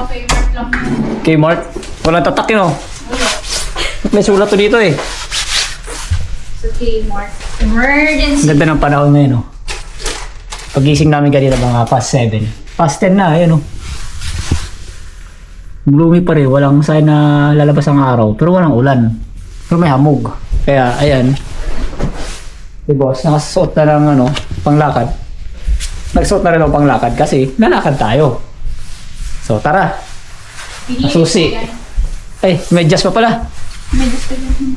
favorite lang. Kmart. Walang tatak yun, oh. May sulat to dito, eh. Sa Kmart. Emergency. Ganda ng panahon ngayon, oh. Pagising namin kanina mga past 7. Past 10 na, ayun, oh. Gloomy pa rin. Walang sign na lalabas ang araw. Pero walang ulan. Pero may hamog. Kaya, ayan. Si boss, nakasuot na ng panglakad. Nagsuot na rin ng panglakad kasi lalakad tayo. So, tara. Susi. Ay, medyas pa pala. Medyas pa yan.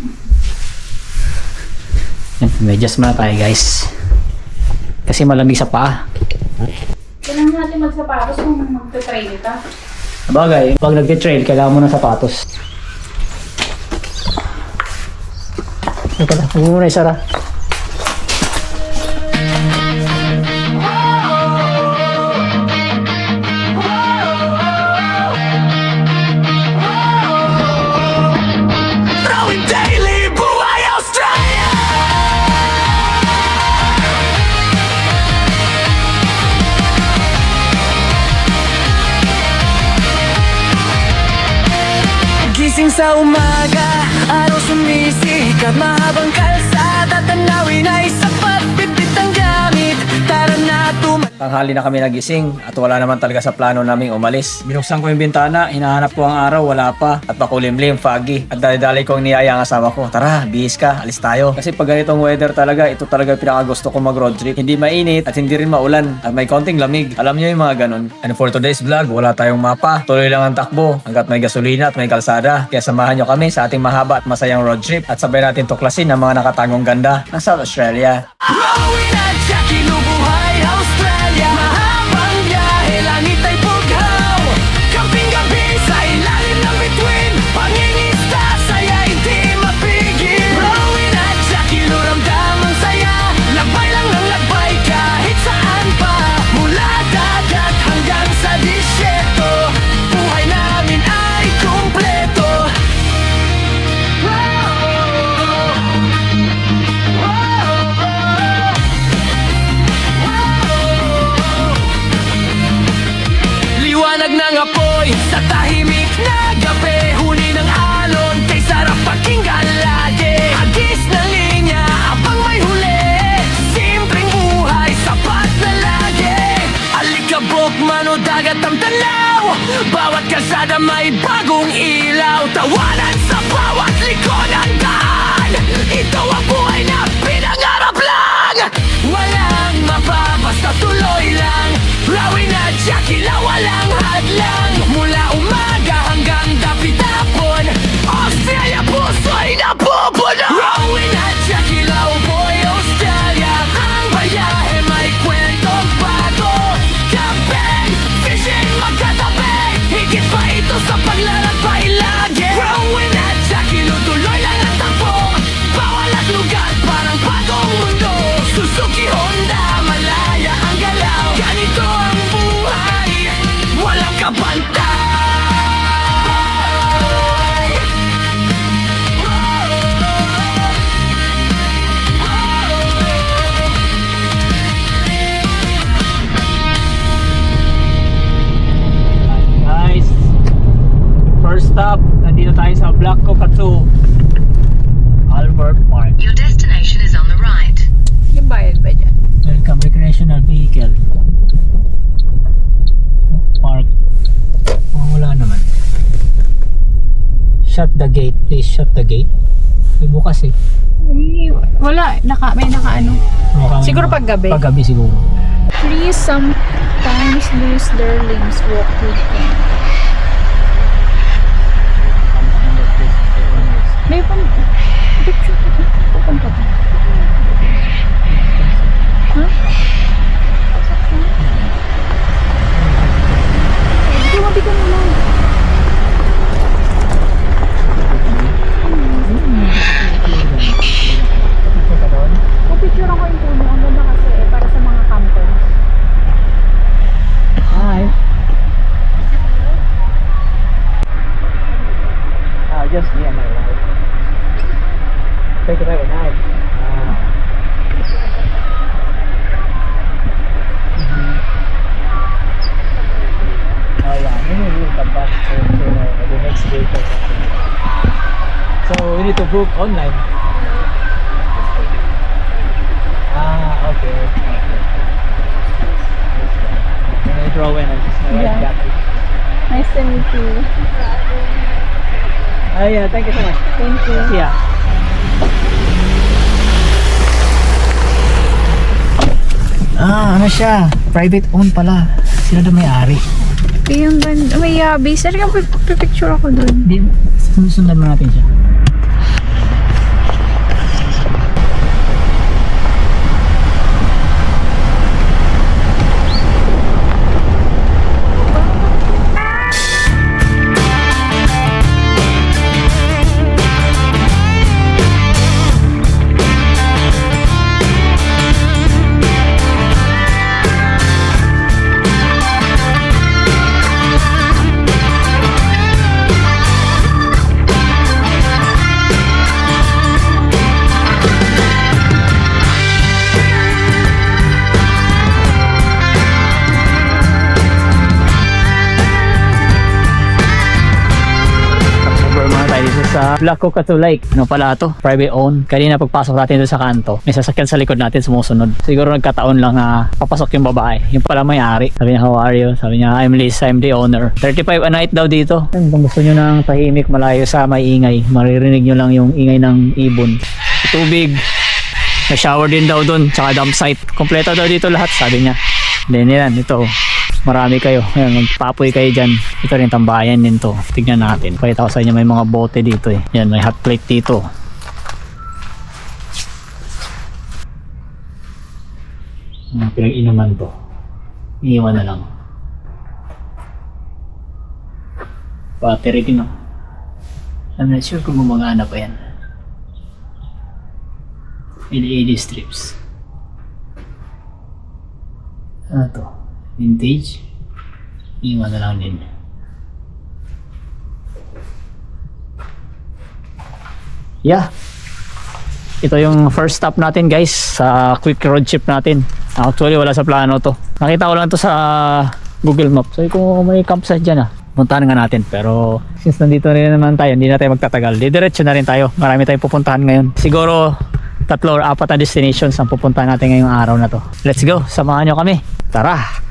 Medyas muna tayo, guys. Kasi malamig sa paa. Kailangan natin magsapatos kung magta-trail ka. Bagay, pag nag-trail, kailangan mo ng sapatos. Ito pala, huwag mo muna isara. Gising sa umaga, araw sumisikat, mahabang kalsada, tanawin ay sapat, bitbit ang gamit, tara na Tanghali na kami nagising at wala naman talaga sa plano naming umalis. Binuksan ko yung bintana, hinahanap ko ang araw, wala pa. At makulimlim, foggy. At dali-dali kong niyaya ang asawa ko. Tara, bihis ka, alis tayo. Kasi pag ganitong weather talaga, ito talaga yung pinakagusto ko mag road trip. Hindi mainit at hindi rin maulan. At may konting lamig. Alam niyo yung mga ganun. And for today's vlog, wala tayong mapa. Tuloy lang ang takbo hanggat may gasolina at may kalsada. Kaya samahan nyo kami sa ating mahaba at masayang road trip. At sabay natin tuklasin ang mga nakatagong ganda ng South Australia. Rowing at Jackie, Lubuhay, Australia. Mahabang biyahe, langit ay bughaw. Kamping-gabi sa ilalim ng bituin, pangingista, saya hindi mapigil. Rowing at Jackie, luramdam ang saya. Lagbay lang ng lagbay kahit saan pa. Mula dagat hanggang sa disyerto, buhay namin ay kumpleto. Liwanag ng apoy sa tahimik na gabi, huni ng alon kay sarap pakinggan lagi. Agis ng linya abang may huli, simpleng buhay sapat na lagi. Alikabok man o dagat ang tanaw, bawat kalsada may bagong ilaw. Tawanan sa bawat likod ng daan, ito ang buhay na pinangarap lang. Walang mapapasta, tuloy lang. Rawin at Jackie, walang hadlang. Mula umaga hanggang dapit-hapon, Australia puso'y napupuno. Rawin at Jackie, Boy Australia. Ang bayahe may kwentong bago. Camping, fishing, magkatabi, higit pa ito sa paglalakbay lagi. Rawin at Jackie, tuloy lang ang takbo. Bawal at lugar, parang bagong mundo. Suzuki, Honda, malaya ang galaw. Ganito ang buhay, walang kabantay. Guys, first stop, nandito tayo sa Black Kokatsu Albert Park. Your destination is on the right. Yung bayad ba dyan? Welcome recreational vehicle park. Wala naman. Shut the gate, please shut the gate. May bukas eh. Wala. May naka-ano. Mukhang- Siguro paggabi. Paggabi siguro. Trees sometimes lose their limbs. Walk with them. May picture ko. Pupunta ko. Huh? Mabigan mo lang. Pupicturean ko yung puno. Ang ganda kasi para sa mga campers. Hi. Just me and my wife. need to book online. Okay. When I draw in, I just Yeah. Nice to meet you. Yeah, thank you so much. Thank you. Yeah. Ano siya? Private owned pala. Sila na may-ari. Ito yung ganda. May base. Ano yung pipicture ako dun? Hindi, sundan mo natin siya. Sa Black Cockatoo Lake. Ano pala to? Private owned. Kanina pagpasok natin doon sa kanto, may sasakyan sa likod natin sumusunod. Siguro nagkataon lang na papasok yung babae. Yung pala may-ari. Sabi niya, how are you? Sabi niya, I'm Liz, I'm the owner. 35 a night daw dito. Kung gusto nyo ng tahimik, malayo sa may ingay, maririnig nyo lang yung ingay ng ibon. Tubig. May shower din daw doon. Tsaka dump site. Kompleto daw dito lahat, sabi niya. Then yan, ito. Marami kayo. Ayan, magpapoy kayo dyan. Ito rin tambayan din to. Tignan natin. Pakita ko sa inyo, may mga bote dito eh. Yan, may hot plate dito. Pinag-inuman to. Iiwan na lang. Battery din, no? I'm not sure kung gumagana pa yan. LED strips. Ano to? Vintage. Iwan na lang din. Yeah. Ito yung first stop natin guys sa quick road trip natin. Actually wala sa plano to. Nakita ko lang to sa Google Maps. So kung may campsite dyan puntahan nga natin. Pero since nandito rin naman tayo, hindi na tayo magtatagal. Didiretso na rin tayo. Marami tayong pupuntahan ngayon. Siguro 3 or 4 na destinations ang pupuntahan natin ngayong araw na to. Let's go. Samahan nyo kami. Tara!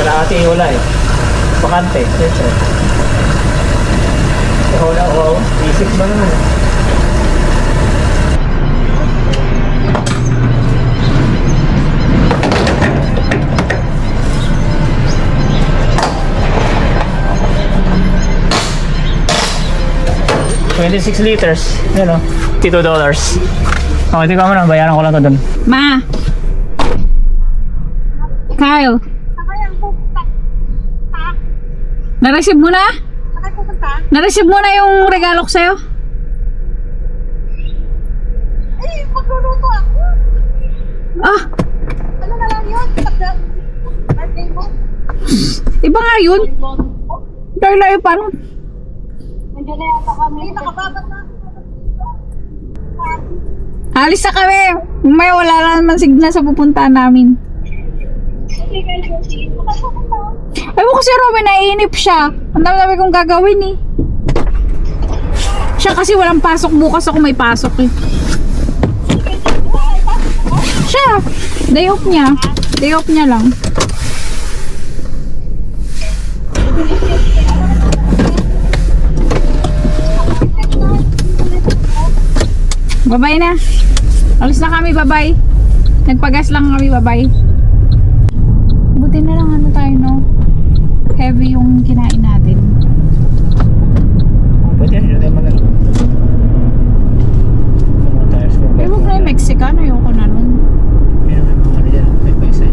Kalahati wala eh. Bakante. Siyempre. Wala, wow. Isip ba naman? $26 liters. Yan o. $52. Oh, hindi ka mo na. Bayaran ko lang to dun. Ma! Kyle! Na-receive mo na? Na-receive mo na yung regalo ko sa'yo? Eh, magluluto ako. Ah! Ano na lang yun? Birthday mo? Iba nga yun. Layo pa nun. Nandiyan na yata kami. Eh, nakababat na. Alis na kami. May wala lang naman signal sa pupuntahan namin. Okay, guys. Makasupunta. Ewan ko si Robin, naiinip siya. Ang dami kong gagawin eh. Siya kasi walang pasok bukas, ako may pasok eh. Siya! Day off niya. Day off niya lang. Babay na. Alis na kami, babay. Nagpagas lang kami, babay. Buti na lang ano tayo, no? Heavy yung kinain natin. Pwede yan, hindi tayo magano. Pero huwag na yung Mexican, ayoko na nun. Meron na mga ano dyan, may paisa.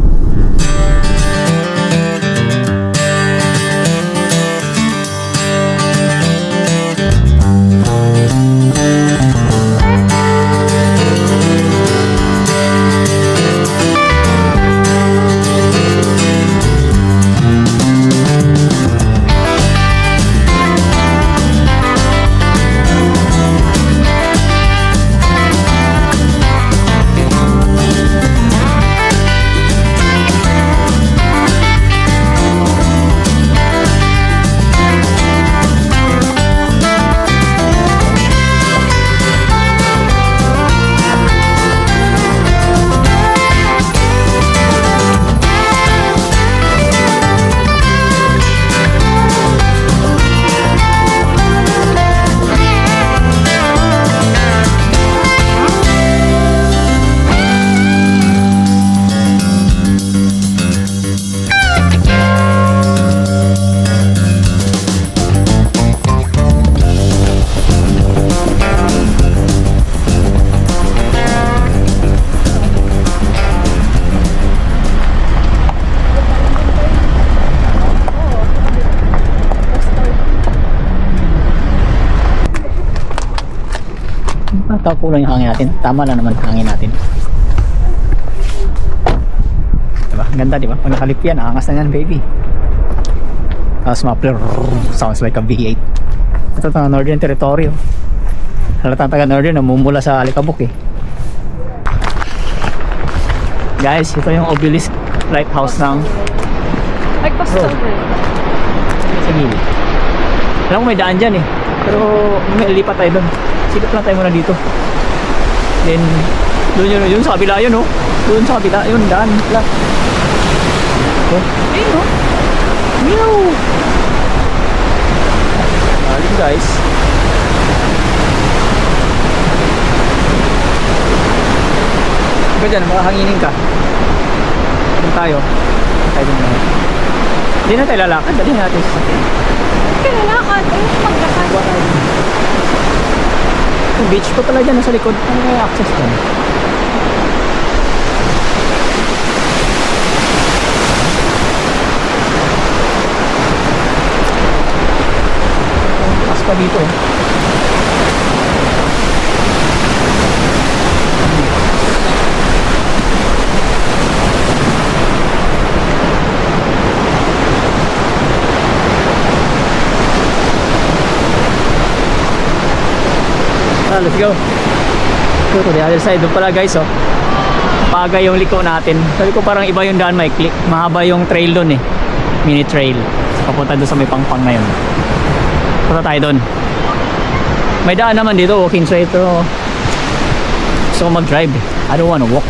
Kulang yung hangin natin. Tama lang naman hangin natin. Diba? Ganda, diba? Pag nakalip yan, aangas na yan, baby. Tapos muffler, sounds like a V8. Ito ang Northern Territory. Halatang taga Northern, namumula sa Alikabok eh. Guys, ito yung Obelisk Lighthouse ng Like Pastel Bridge. sa gilid. Alam ko may daan dyan eh. Pero may lipat tayo doon. Sikap lang tayo muna dito. Then, doon yun sa kabila yun, oh. Doon sa kabila, yun, daan. Wala. Oh, ayun, oh. Meow! Alim, guys. Ika dyan, makahanginin ka. Doon tayo. Tayo doon na. Hindi na tayo lalakad. Dali natin sa sakyan. Kailangan, ayun, maglakad. Yung beach po pala dyan, nasa likod. Ano may access dyan? Pas pa dito. Let's go. Go to the other side. Doon pala guys, oh. Pagay yung liko natin. Sabi ko parang iba yung daan, maikli. Mahaba yung trail doon eh. Mini trail. Papunta doon sa may pangpang na yun. Punta tayo doon. May daan naman dito, walking straight. Pero gusto ko mag-drive eh. I don't wanna walk.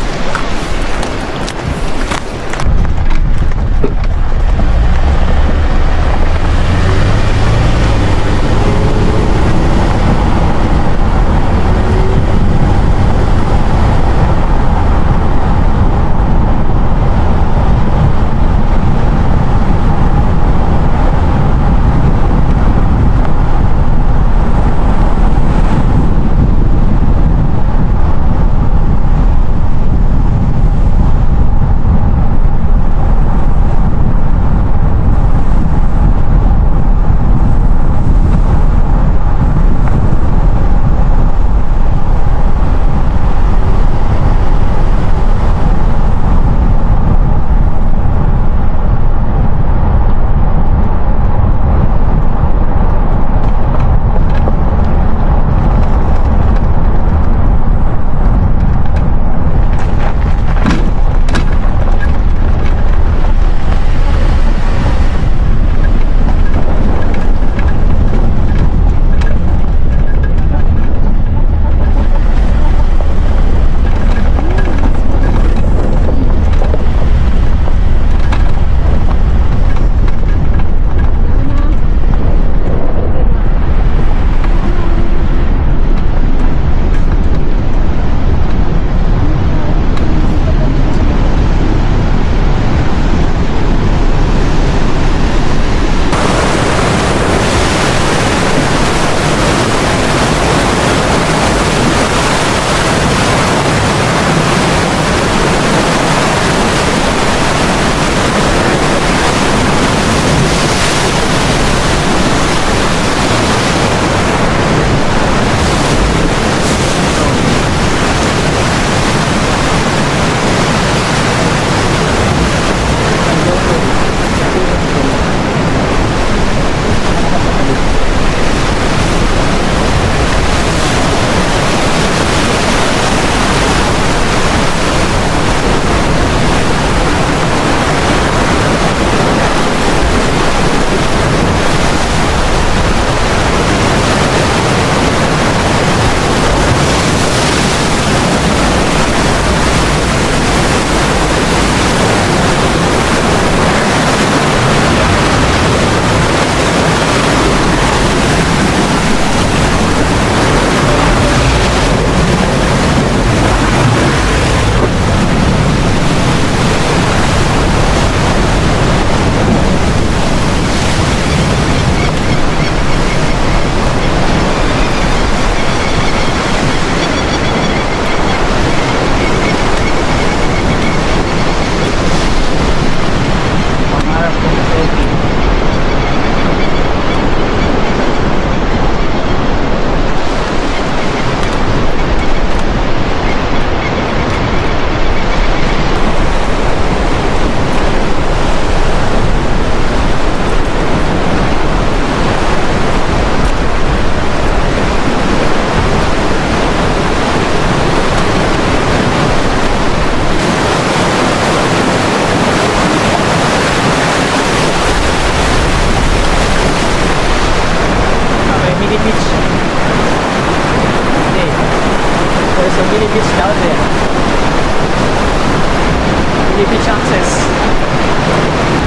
beach access.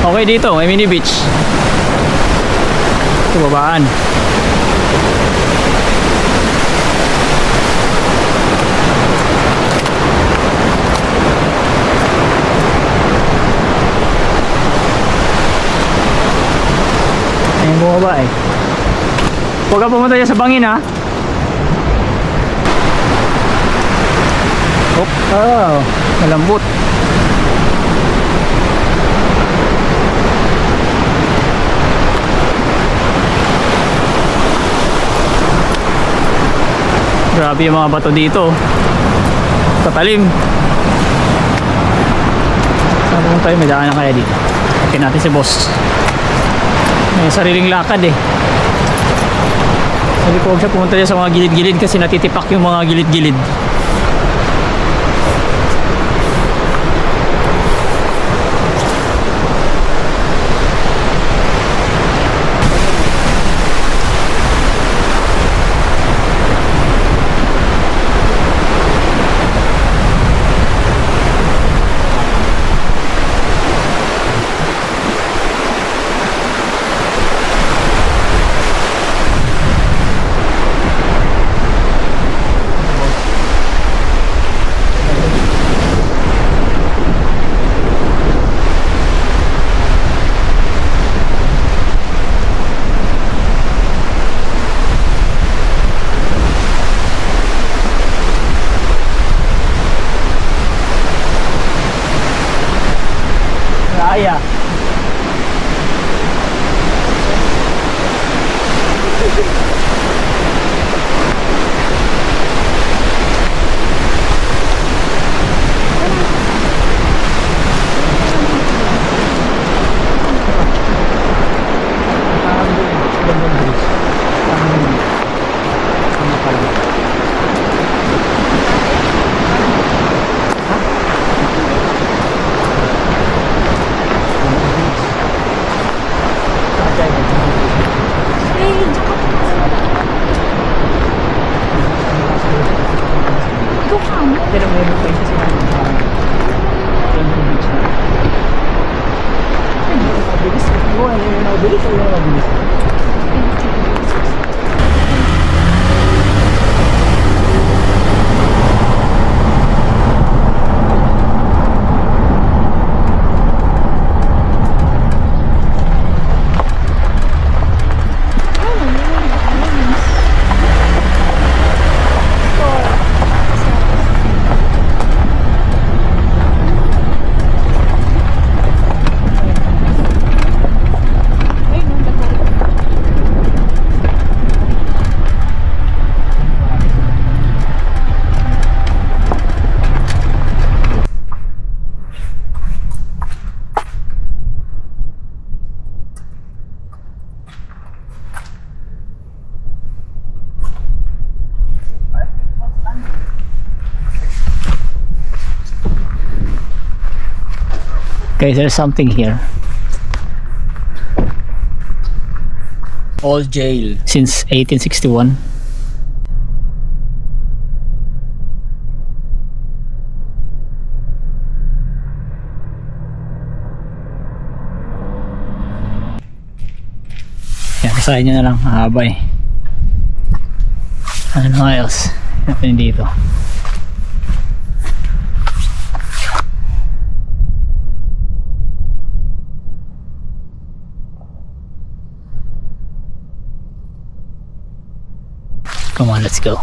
Okay dito, may mini beach. Ito babaan. Ayun bumaba eh. Huwag ka pumunta dyan sa bangin ha. Oh, malambot. Grabe yung mga bato dito. Tatalim. Saan pumunta tayo? May daanan kaya dito. Akin natin si boss. May sariling lakad eh. Sabi ko huwag siya pumunta dyan sa mga gilid-gilid kasi natitipak yung mga gilid-gilid. Raya. Pero meron pa isa sila ng beach na. Mabilis. Mabilis o yung mabilis? Guys, there's something here. Old jail since 1861. Yan, kasahin nyo na lang. Haba eh. Ano else? Ano dito? Come on, let's go.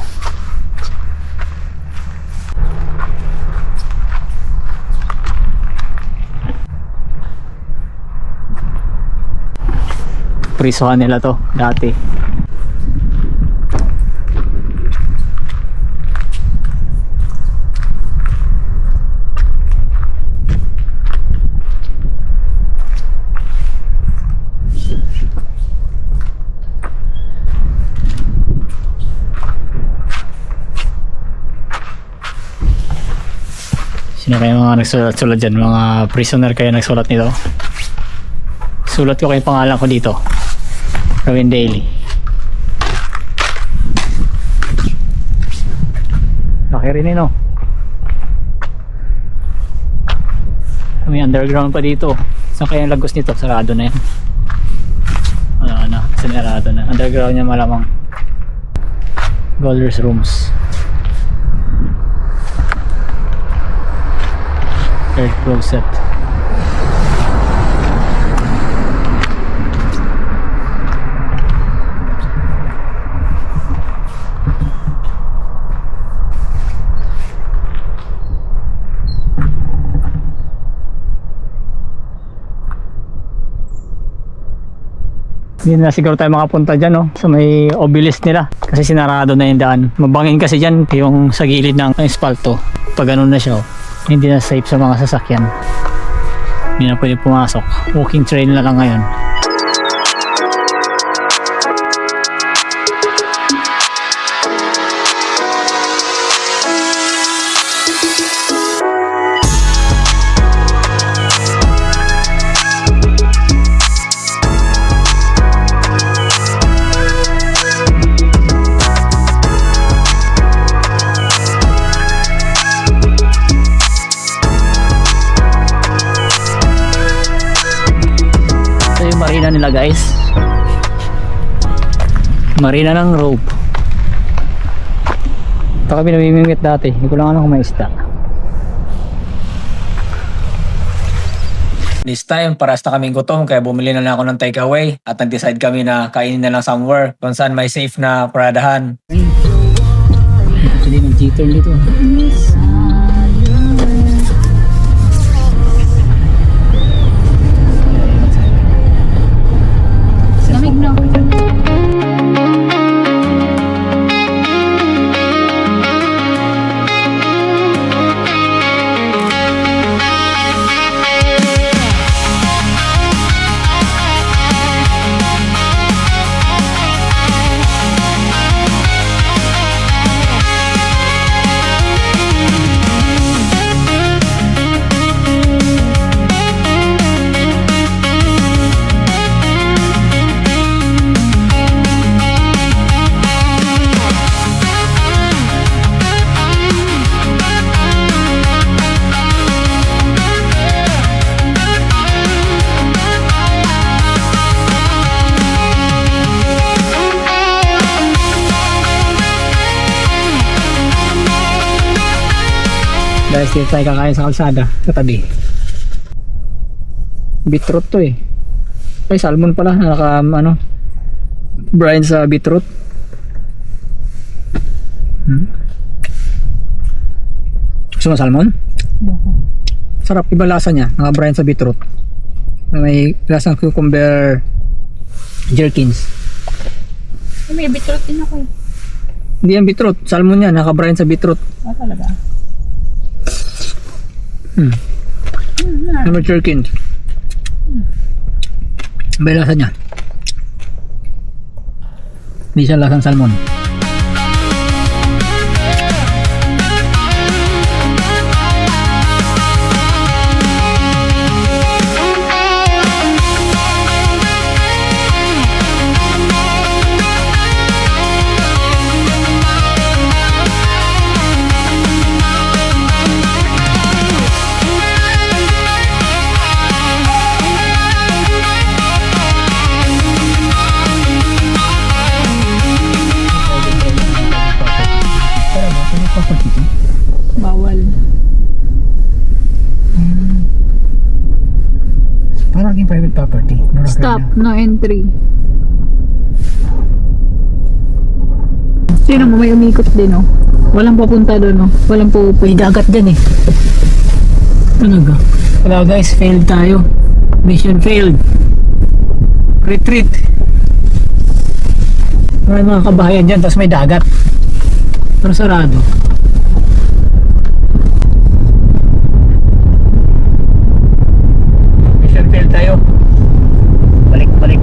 Prisuhan nila to dati. Sino kayo mga nagsulat-sulat dyan? Mga prisoner kayo nagsulat nito? Sulat ko kayong pangalan ko dito. Gawin daily. Laki rin no? May underground pa dito. Saan kaya yung lagos nito? Sarado na yan. Wala na, sinarado na. Underground niya malamang. Golders rooms. Third closet. Hindi na siguro tayo makapunta dyan, no? Sa may obelisk nila. Kasi sinarado na yung daan. Mabangin kasi dyan yung sa gilid ng espalto. Pag ganun na siya, oh. Hindi na safe sa mga sasakyan. Hindi na pwede pumasok. Walking trail na lang ngayon. Marina nila guys, marina ng rope. Ito kami namimingit dati, hindi ko lang alam kung may isda. This time, paras na kaming gutom kaya bumili na lang ako ng takeaway at nag-decide kami na kainin na lang somewhere kung saan may safe na paradahan. Actually nag-G-turn dito. Lamig na. Guys, dito tayo kakain sa kalsada, katabi. Beetroot to eh. Ay, salmon pala, naka brine sa beetroot. Gusto mo salmon? Sarap, iba lasa niya, naka brine sa beetroot. May lasang cucumber jerkins. May beetroot din ako eh. Hindi yan beetroot, salmon yan, naka brine sa beetroot. Ah, talaga? Number jerkins. May lasa niya. Hindi siya lasang salmon. Bawal. Parang naging private property. Stop, no entry. Sino mo, may umikot din oh. Walang papunta doon oh. Walang pupunta. May dagat dyan eh. Talaga. Wala guys, failed tayo. Mission failed. Retreat. May mga kabahayan dyan, tapos may dagat. Pero sarado. Mission failed tayo. Balik.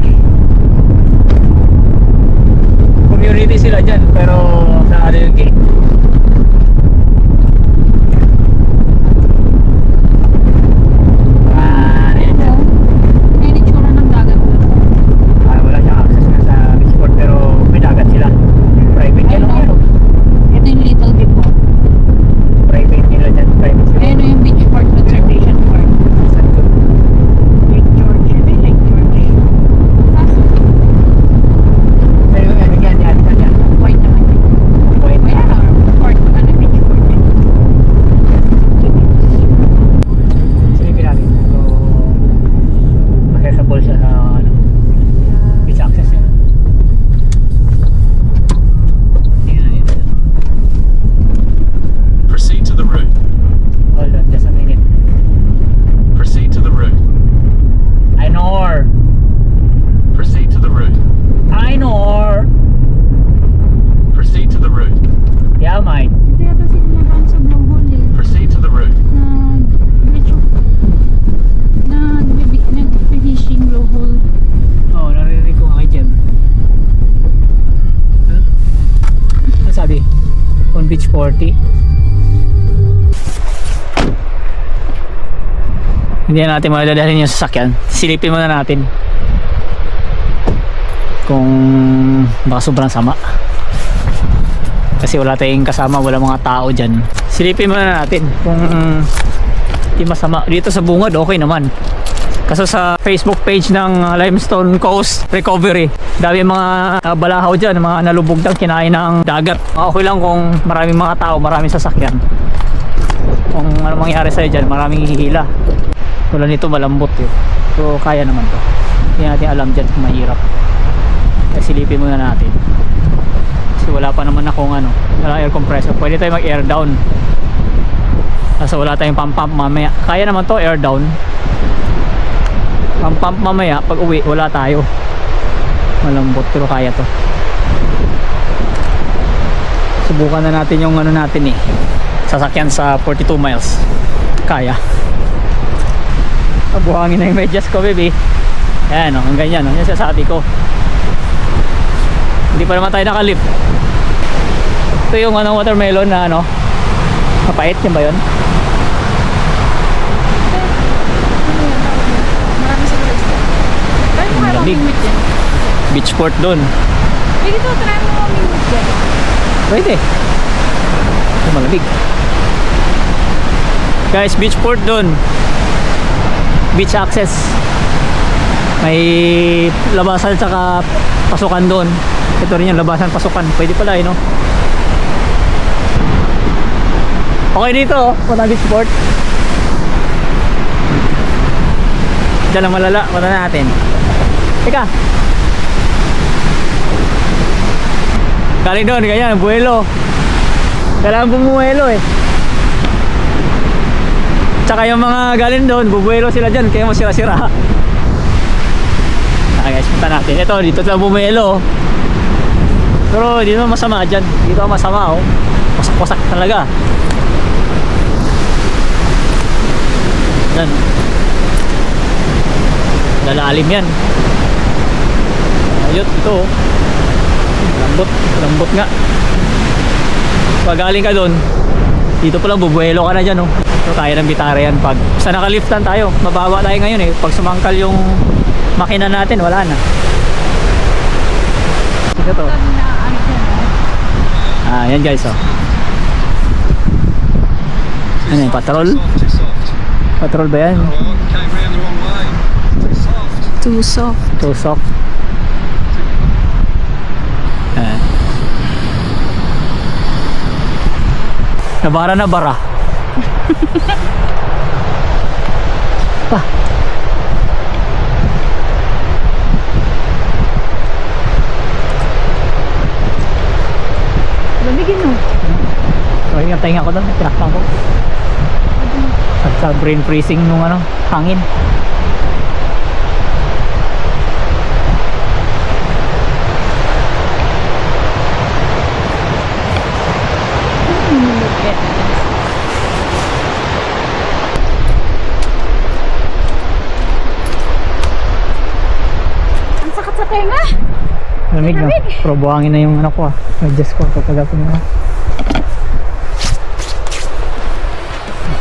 Community sila dyan, pero sa ano yung gate. May itsura ng dagat doon. Wala siyang access na sa beachport, pero may dagat sila. Private yan. Ayun, ito yung Little Depot. Private nila dyan. Private sila. Ayun yung Beachport Conservation Park. 40. Hindi na natin madadalhin yung sasakyan. Silipin muna natin kung baka sobrang sama. Kasi wala tayong kasama, wala mga tao dyan. Silipin muna natin kung di masama. Dito sa bungad, okay naman. Kaso sa Facebook page ng Limestone Coast Recovery, dami mga balahaw dyan, mga nalubog lang, kinain ng dagat. Okay lang kung maraming mga tao, maraming sasakyan. Kung ano mangyari sa'yo dyan, maraming hihila. Tulad nito malambot eh. So kaya naman to. Hindi natin alam dyan kung mahirap. Kaya silipin muna natin. Kasi wala pa naman akong wala air compressor. Pwede tayo mag air down. Kasi wala tayong pump mamaya. Kaya naman to air down. Pump mamaya pag uwi wala tayo. Malambot pero kaya to. Subukan na natin yung natin eh. Sasakyan sa 42 miles. Kaya. Buhangin na yung medyas ko, baby. Ayan, ang ganyan, yan sasabi ko. Hindi pa naman tayo nakalip. Ito yung watermelon na mapait, yun ba yun? Marami sa guys. Try mo kayo Lamig. mamimit yan. Beachport doon. Pwede to, try mo mamimit yan. Pwede. Ito malamig. Guys, beachport doon. Beach access. May labasan tsaka pasukan doon. Ito rin yung labasan pasukan. Pwede pala no? Okay dito punta beachport. Diyan lang malala. Punta natin. Teka. Galing doon, ganyan, buwelo. Kailangan bumuwelo eh. Tsaka yung mga galing doon, bubuelo sila dyan, kaya mo sira-sira. Guys, punta natin. Ito, dito tayo bumuelo. Pero hindi naman masama dyan. Dito masama Wasak-wasak talaga. Yan. Lalalim yan. Ayot, ito lambot nga. Pag galing ka doon, dito pa lang bubuelo ka na dyan So kaya ng bitara yan pag sa nakaliftan tayo. Mababa tayo ngayon pag sumangkal yung makina natin, wala na. Ito to. Yan guys Ano yung patrol? Patrol ba yan? Too soft. Too soft. Nabara na bara. Lamigin mo. Okay, yung tahinga ko doon. Tinakpan ko. At sa brain freezing nung hangin. Ang sakit sa tenga. Lamig na. Pero buhangin na yung ko adjust ko kapag ako na.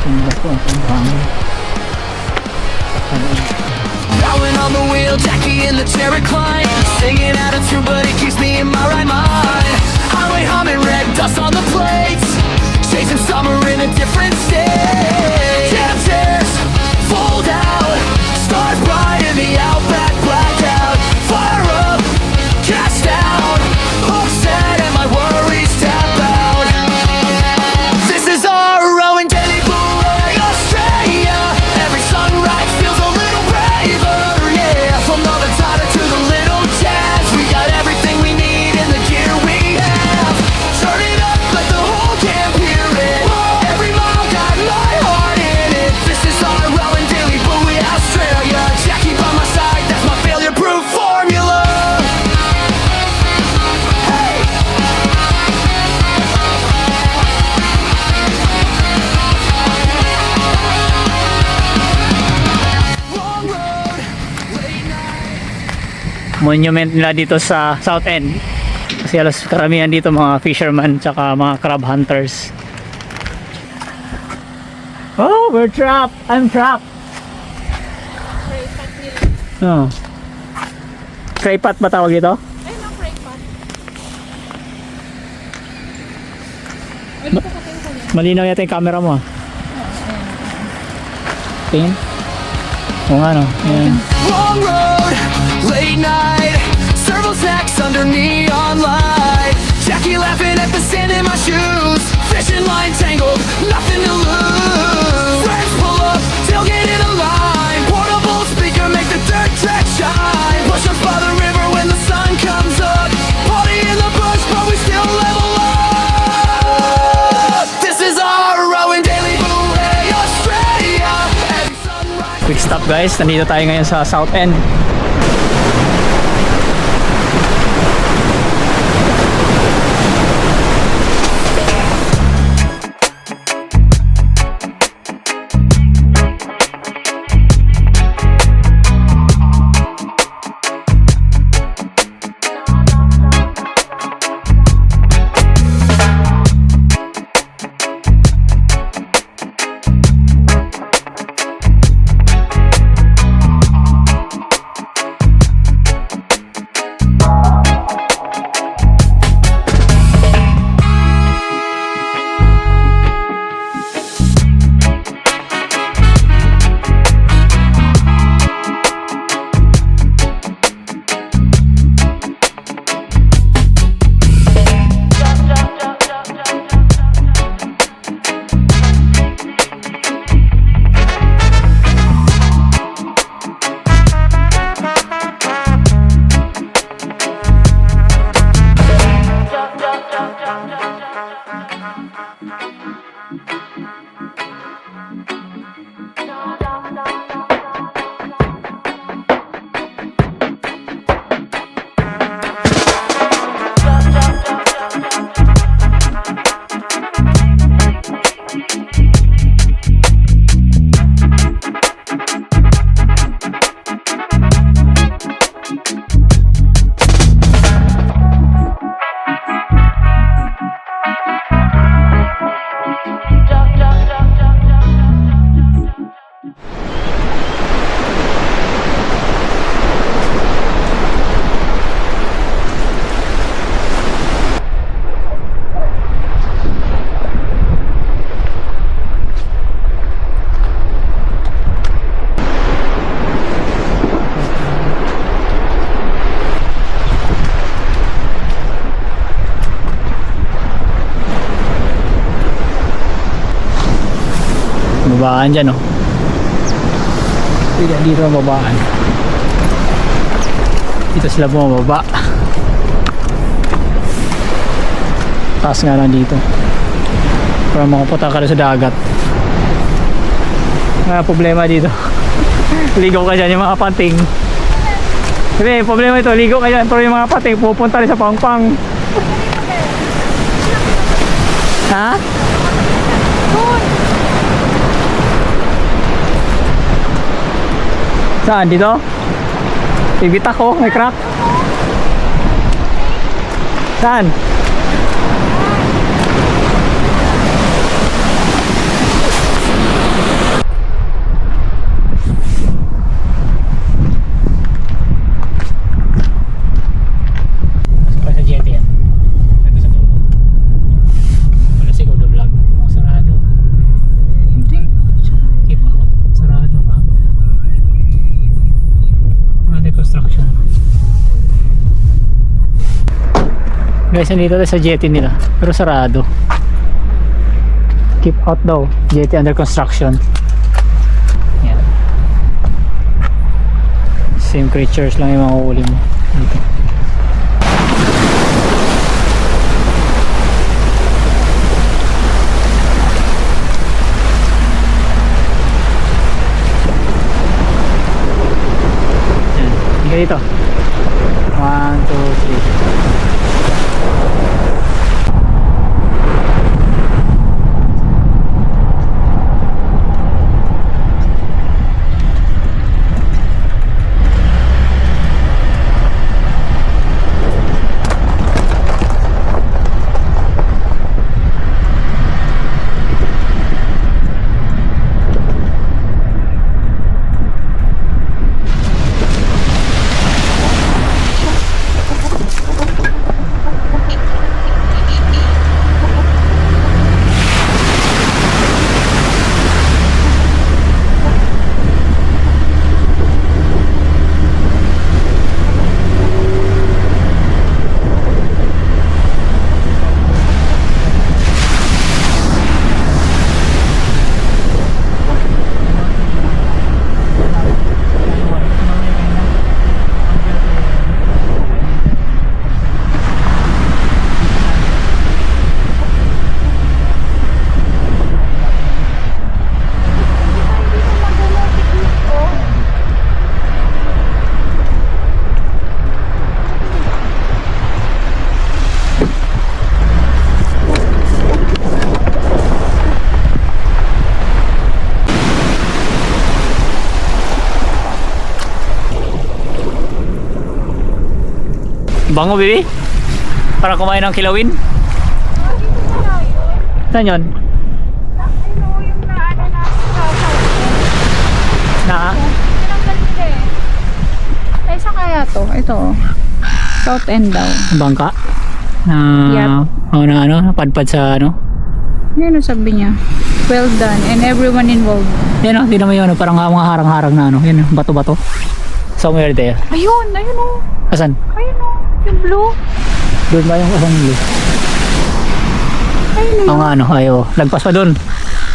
Tingnan ko ang buhangin. Bowing on the wheel, Jackie in the chair recline, singing out a tune, but it keeps me in my right mind. Highway humming, red dust on the plates, chasing summer in a different state. Jam chairs fold out, stars bright in the outback blackout. Fire up, cast out, upset and my worries tap out. This is our rowing daily blueway Australia. Every sunrise feels a little braver, yeah. From the Tata to the little jazz, we got everything we need in the gear we have. Turn it up, let the whole camp hear it. Every mile got my heart in it. This is our rowing daily blueway Australia. Jackie by my side, that's my failure-proof formula. Hey! Long road, late night. Monument nila dito sa South End. Kasi alas karamihan dito mga fisherman tsaka mga crab hunters. Oh, we're trapped! I'm trapped! Oh. Cray pot ba tawag ito? Ayun ang cray pot. Malinaw yata yung camera mo ah. Tingin? Oo nga no. Ayan. Long road, late night, servo snacks under neon light. Jackie laughing at the sand in my shoes. Fishing line tangled, nothing to lose. Friends pull up, tailgate in a line. Portable speaker make the dirt track shine. Push us by the river when the sun comes up. Party in the bush, but we still level up. This is our rowing daily boulet, Australia. Every sunrise. Quick stop guys, nandito tayo ngayon sa South End. Babaan dyan, oh. Dito ang babaan. Dito sila bumababa. Taas nga lang dito. Para makapunta ka sa dagat. Problema dito. Ligaw ka dyan yung mga panting. Kasi problema ito, ligaw ka dyan. Pero yung mga panting pupunta rin sa pangpang. Ha? Saan? Dito? Ibitak ko, may crack. Saan? Sa jet yan. Ito sa dulo. Wala si Kodo Vlog. Sarado. Keep out. Sarado ba? Construction. Guys, nandito tayo sa jetty nila pero sarado. Keep out daw. Jetty under construction. Yan. Same creatures lang yung makuhuli mo dito. Dito 1, 2, 3. Bango, baby. Para kumain ng kilawin. Saan yun? Na? Ay, saan kaya to? Ito. South End daw. Bangka? Na, Yep. na ano, napadpad sa ano? Yan ang sabi niya. Well done and everyone involved. Yan o, hindi naman yun, parang mga harang-harang na ano, yan, bato-bato. Somewhere there. Ayun, ayun o. Asan? Ayun o. Yung blue. Doon ba yung asang blue? Ayun o. Oo nga ano, ayo, lagpas pa doon.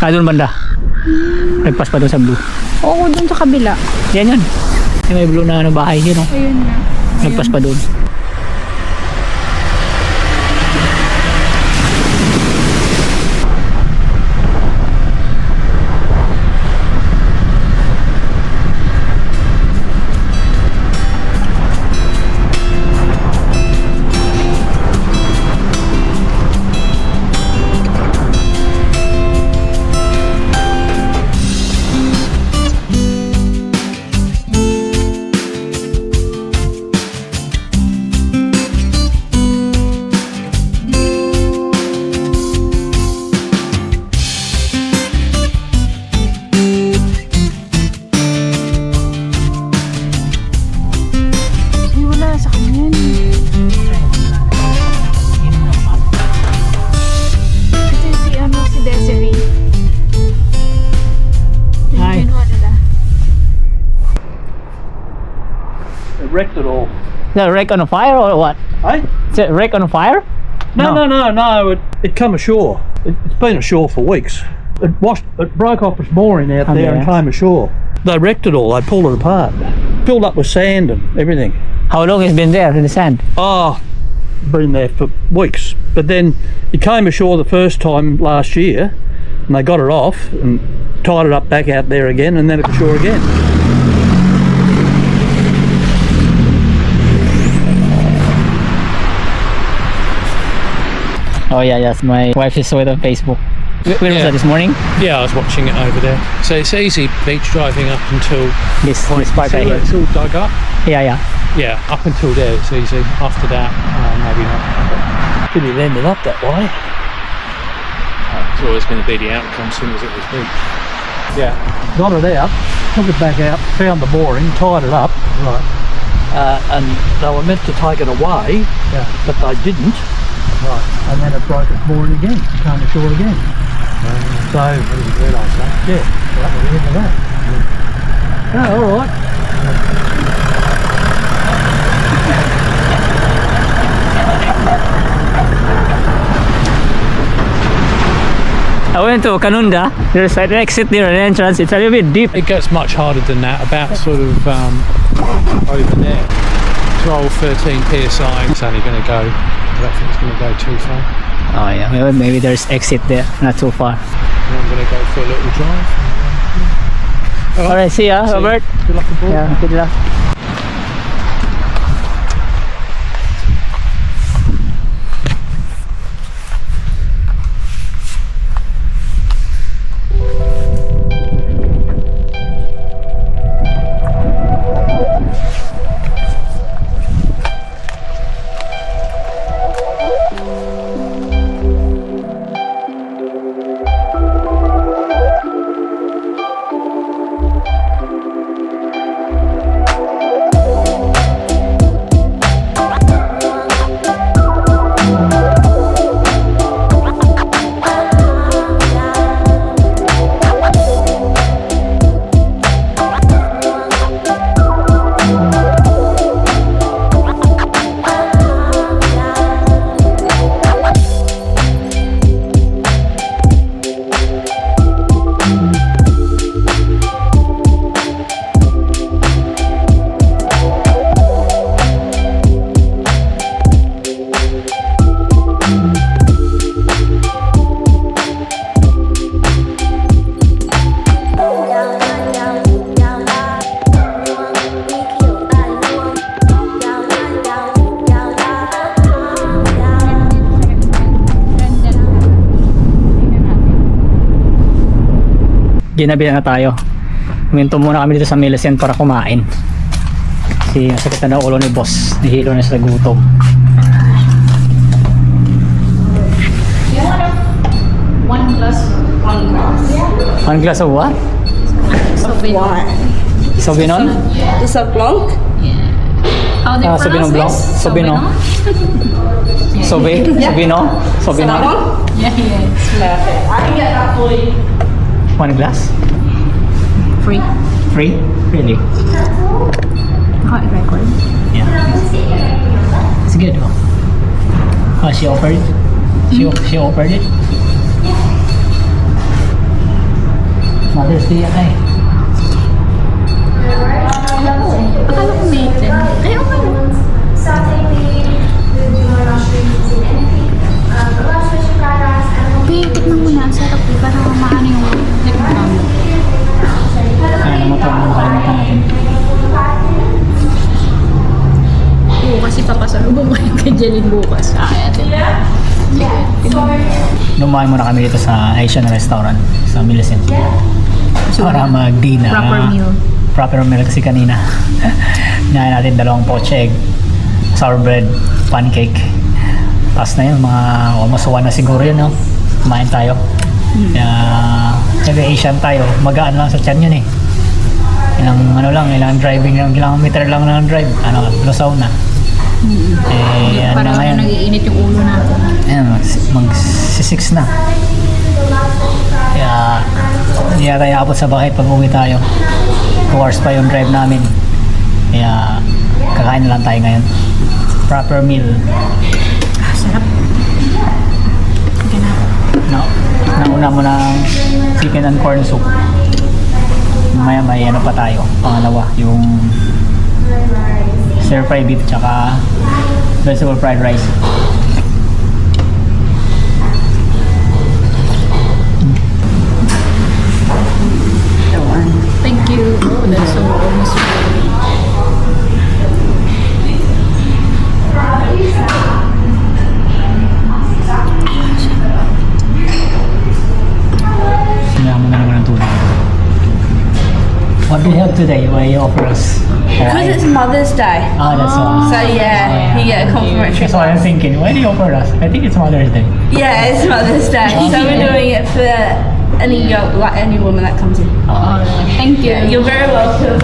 Doon banda. Lagpas pa doon sa blue. Oo, dun sa kabila. Yan yun. Yung may blue na ano, bahay yun o. Ayun na. Lagpas pa doon. Ay, wala sa kanyan. Ito yung si, ano, si Desiree. Hi. Yung ginawa nila. It wrecked it all. Is that a wreck on a fire or what? Hey? Is it a wreck on a fire? No. It come ashore. It's been ashore for weeks. It broke off its mooring out Oh, there and yeah. came ashore. They wrecked it all. They pulled it apart. Filled up with sand and everything. How long has it been there in the sand? Oh, been there for weeks. But then it came ashore the first time last year, and they got it off and tied it up back out there again, and then it's ashore again. Oh yeah, yes. My wife is with on Facebook. Where was that this morning? Yeah, I was watching it over there. So it's easy beach driving up until This part see right where here. it's all dug up. Yeah. Yeah, up until there it's easy. After that, maybe not. Could have ended up that way. It's always going to be the outcome, soon as it was beach. Yeah. Got it out, took it back out, found the mooring, tied it up. Right. And they were meant to take it away, but they didn't. Right. And then it broke its mooring again, came ashore again. So, I didn't realise that. Yeah, so that was the end of that. Oh, all right. I went to Canunda. There's an exit there, an entrance. It's a little bit deep. It gets much harder than that, about sort of over there. 12, 13 psi. It's only going to go, I don't think it's going to go too far. Oh yeah, maybe there's exit there, not too far. I'm going to go for a little drive. All right, see ya, See you. Robert. Good luck aboard. Yeah, good luck. Ginabi na tayo. Huminto muna kami dito sa Millicent para kumain. Kasi sakit na ulo ni boss. Nahilo na sa gutom. One glass of what? Sauvignon? The Sauv Blanc. How do you Sauvignon Blanc. Sauvignon. Sauvignon. Sauvignon. Yeah, yeah. Perfect. I can get that for you. One glass? Free. Free? Really? Hot record. Yeah. It's good. Oh, she offered it? She offered it? Mother's Day yata eh. Akala ko may 10. Ay, okay naman. Tikman mo na. Sarap eh. Para maano yung tikman mo. Kaya naman ito, makalimutan natin. Oo, kasi papasalubong ko yung kay Jeline bukas. Ayan. Lumayan muna kami dito sa Asian restaurant sa Millicent. Para mag-dinner. Proper meal. Proper meal kasi kanina. Hinahin natin 2 poached egg, sour bread, pancake. Tapos na yun, mga almost 1 na siguro yun, no? Kumain tayo. Kaya, kasi Asian tayo, magaan lang sa tiyan yun eh. Ilang driving lang, kilometer lang ng drive. Lusaw na. Parang ngayon? nag-iinit yung ulo natin. Ayan, mag-6 na. Kaya, hindi na tayo abot sa bahay pag uwi tayo. 2 hours pa yung drive namin. Kaya, kakain na lang tayo ngayon. Proper meal. Sarap. Nauna mo ng chicken and corn soup. Maya may ano pa tayo. Pangalawa, yung stir fry beef tsaka vegetable fried rice. Thank you. Oh, that's so almost Sinama na naman ng tubig. What do you have today? What you offer us? Because it's Mother's Day. That's all. So yeah, you get a complimentary. That's what I'm thinking. Why do you offer us? I think it's Mother's Day. Yeah, it's Mother's Day. So we're doing it for any woman that comes in. Thank you. You're very welcome.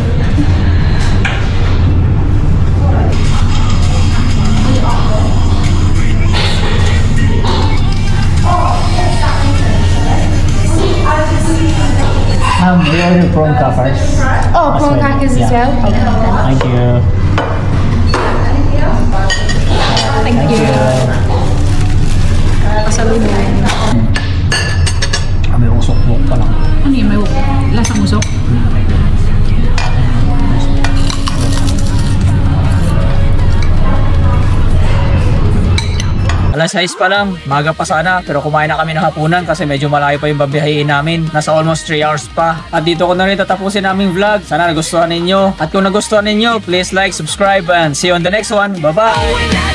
We ordered prawn crackers. Oh, prawn crackers as well. Okay. Thank you. Thank you. Pasalubong. May usok-usok pa lang. Ano yun? May lasang usok? Alas 6 pa lang, maga pa sana, pero kumain na kami ng hapunan kasi medyo malayo pa yung babiyahin namin. Nasa almost 3 hours pa. At dito ko na rin tatapusin naming vlog. Sana nagustuhan ninyo. At kung nagustuhan ninyo, please like, subscribe, and see you on the next one. Bye-bye!